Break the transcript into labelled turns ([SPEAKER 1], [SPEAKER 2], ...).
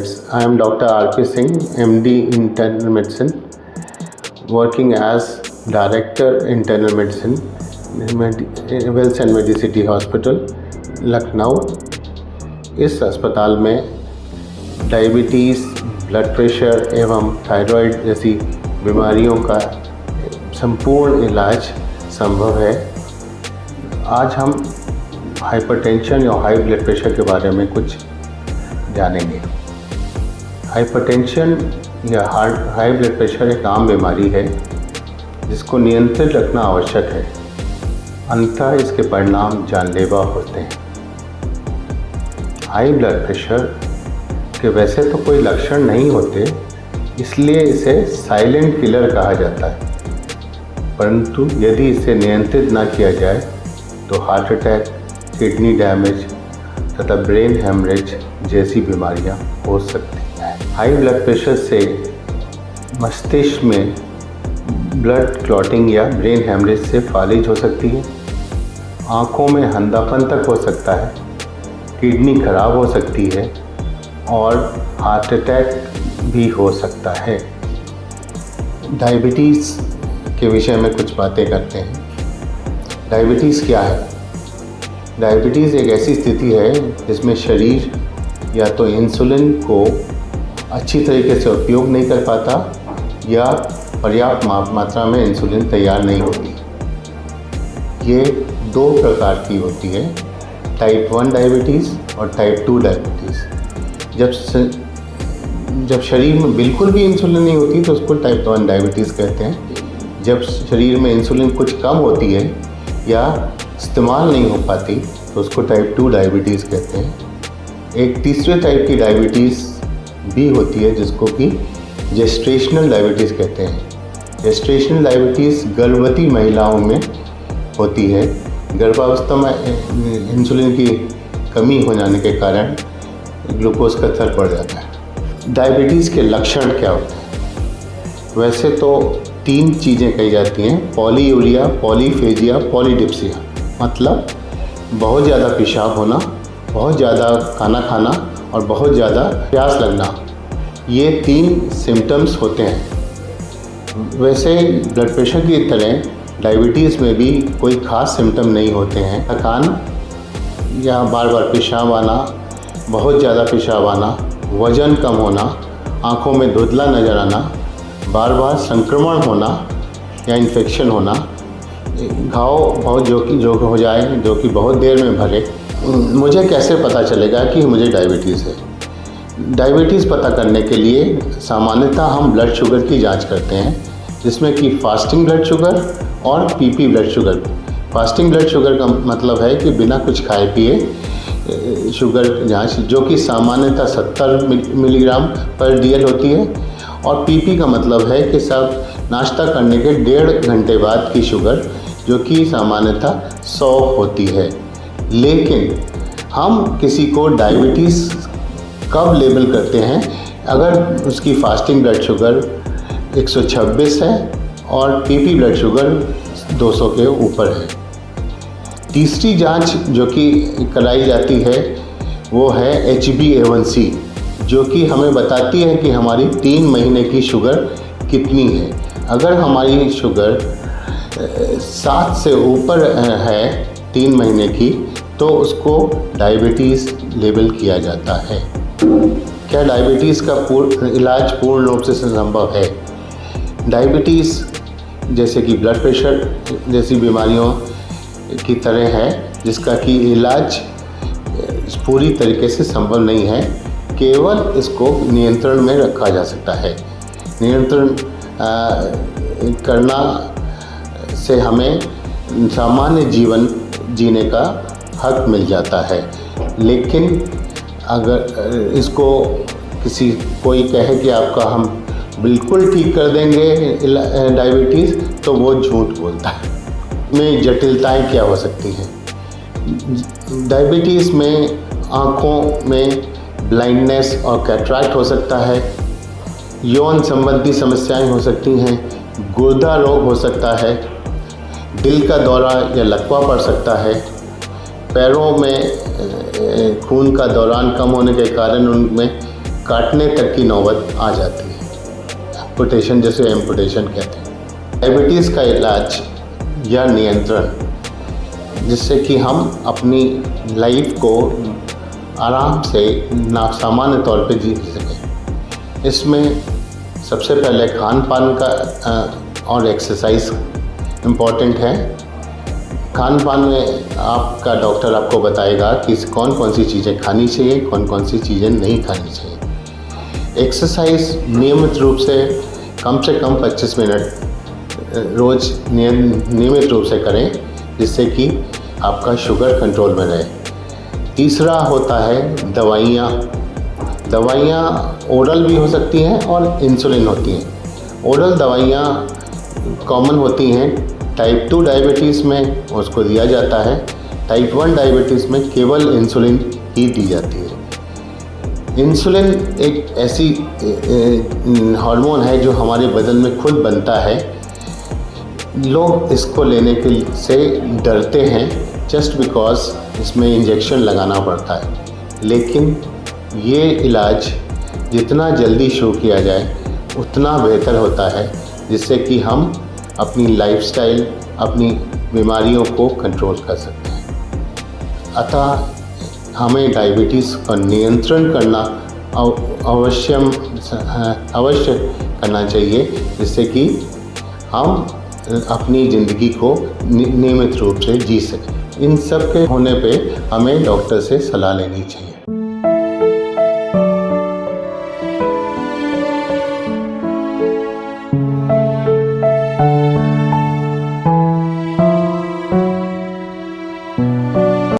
[SPEAKER 1] friends, I am Dr. R.K. Singh, MD Internal Medicine, working as Director Internal Medicine, Wells and Medicity Hospital, Lucknow. इस अस्पताल में diabetes, blood pressure एवं thyroid जैसी बीमारियों का संपूर्ण इलाज संभव है। आज हम हाइपरटेंशन या हाई ब्लड प्रेशर के बारे में कुछ जानेंगे। हाइपरटेंशन या हाई ब्लड प्रेशर एक आम बीमारी है जिसको नियंत्रित रखना आवश्यक है, अन्यथा इसके परिणाम जानलेवा होते हैं। हाई ब्लड प्रेशर के वैसे तो कोई लक्षण नहीं होते, इसलिए इसे साइलेंट किलर कहा जाता है, परंतु यदि इसे नियंत्रित ना किया जाए तो हार्ट अटैक, किडनी डैमेज तथा ब्रेन हेमरेज जैसी बीमारियां हो सकती हैं। हाई ब्लड प्रेशर से मस्तिष्क में ब्लड क्लॉटिंग या ब्रेन हेमरेज से फालिज हो सकती है, आँखों में अंधापन तक हो सकता है, किडनी खराब हो सकती है और हार्ट अटैक भी हो सकता है। डायबिटीज़ के विषय में कुछ बातें करते हैं। डायबिटीज़ क्या है? डायबिटीज़ एक ऐसी स्थिति है जिसमें शरीर या तो इंसुलिन को अच्छी तरीके से उपयोग नहीं कर पाता या पर्याप्त मात्रा में इंसुलिन तैयार नहीं होती। ये दो प्रकार की होती है, टाइप 1 डायबिटीज़ और टाइप 2 डायबिटीज़। जब शरीर में बिल्कुल भी इंसुलिन नहीं होती तो उसको टाइप 1 डायबिटीज़ कहते हैं। जब शरीर में इंसुलिन कुछ कम होती है या इस्तेमाल नहीं हो पाती तो उसको टाइप 2 डायबिटीज़ कहते हैं। एक तीसरे टाइप की डायबिटीज़ भी होती है जिसको कि जेस्टेशनल डायबिटीज़ कहते हैं। जेस्टेशनल डायबिटीज़ गर्भवती महिलाओं में होती है। गर्भावस्था में इंसुलिन की कमी हो जाने के कारण ग्लूकोज का स्तर बढ़ जाता है। डायबिटीज़ के लक्षण क्या होते हैं? वैसे तो 3 चीज़ें कही जाती हैं, पॉलीयूरिया, पॉलीफेजिया, पॉलीडिप्सिया। मतलब बहुत ज़्यादा पेशाब होना, बहुत ज़्यादा खाना खाना और बहुत ज़्यादा प्यास लगना, ये 3 सिम्टम्स होते हैं। वैसे ब्लड प्रेशर की तरह डायबिटीज़ में भी कोई ख़ास सिम्टम नहीं होते हैं। थकान या बार बार पेशाब आना, बहुत ज़्यादा पेशाब आना, वज़न कम होना, आँखों में धुंधला नज़र आना, बार बार संक्रमण होना या इन्फेक्शन होना, घाव बहुत जो हो जाए जो कि बहुत देर में भरे। मुझे कैसे पता चलेगा कि मुझे डायबिटीज़ है? डायबिटीज़ पता करने के लिए सामान्यतः हम ब्लड शुगर की जांच करते हैं, जिसमें कि फास्टिंग ब्लड शुगर और PP blood sugar. Fasting blood sugar का मतलब है कि बिना कुछ खाए पिए शुगर जांच, जो कि सामान्यतः 70 मिलीग्राम पर DL होती है। और पीपी का मतलब है कि सब नाश्ता करने के 1.5 घंटे बाद की शुगर, जो कि सामान्यतः 100 होती है। लेकिन हम किसी को डायबिटीज़ कब लेबल करते हैं? अगर उसकी फास्टिंग ब्लड शुगर 126 है और पीपी ब्लड शुगर 200 के ऊपर है। तीसरी जांच जो कि कराई जाती है वो है HbA1c, जो कि हमें बताती है कि हमारी 3 महीने की शुगर कितनी है। अगर हमारी शुगर 7 से ऊपर है 3 महीने की तो उसको डायबिटीज़ लेबल किया जाता है। क्या डायबिटीज़ का इलाज पूर्ण रूप से संभव है? डायबिटीज़ जैसे कि ब्लड प्रेशर जैसी बीमारियों की तरह है, जिसका कि इलाज पूरी तरीके से संभव नहीं है, केवल इसको नियंत्रण में रखा जा सकता है। नियंत्रण करना से हमें सामान्य जीवन जीने का हक मिल जाता है। लेकिन अगर इसको कोई कहे कि आपका हम बिल्कुल ठीक कर देंगे डायबिटीज़, तो वो झूठ बोलता है। में जटिलताएं क्या हो सकती हैं? डायबिटीज़ में आँखों में ब्लाइंडनेस और कैटरैक्ट हो सकता है, यौन संबंधी समस्याएं हो सकती हैं, गुर्दा रोग हो सकता है, दिल का दौरा या लकवा पड़ सकता है, पैरों में खून का दौरान कम होने के कारण उनमें काटने तक की नौबत आ जाती है, एम्पुटेशन जैसे एम्पुटेशन कहते हैं। डायबिटीज़ का इलाज या नियंत्रण, जिससे कि हम अपनी लाइफ को आराम से सामान्य तौर पे जी सकें। इसमें सबसे पहले खान पान का और एक्सरसाइज इम्पॉर्टेंट है। खान पान में आपका डॉक्टर आपको बताएगा कि कौन कौन सी चीज़ें खानी चाहिए, कौन कौन सी चीज़ें नहीं खानी चाहिए। एक्सरसाइज नियमित रूप से कम 25 मिनट रोज़ नियमित रूप से करें, जिससे कि आपका शुगर कंट्रोल में रहे। तीसरा होता है दवाइयाँ। दवाइयाँ ओरल भी हो सकती हैं और इंसुलिन होती हैं। ओरल दवाइयाँ कॉमन होती हैं टाइप 2 डायबिटीज़ में, उसको दिया जाता है। टाइप 1 डायबिटीज़ में केवल इंसुलिन ही दी जाती है। इंसुलिन एक ऐसी हार्मोन है जो हमारे बदन में खुद बनता है। लोग इसको लेने के से डरते हैं जस्ट बिकॉज इसमें इंजेक्शन लगाना पड़ता है, लेकिन ये इलाज जितना जल्दी शुरू किया जाए उतना बेहतर होता है, जिससे कि हम अपनी लाइफस्टाइल, अपनी बीमारियों को कंट्रोल कर सकते हैं। अतः हमें डायबिटीज़ का नियंत्रण करना अवश्य करना चाहिए, जिससे कि हम अपनी ज़िंदगी को नियमित रूप से जी सकें। इन सब के होने पे हमें डॉक्टर से सलाह लेनी चाहिए।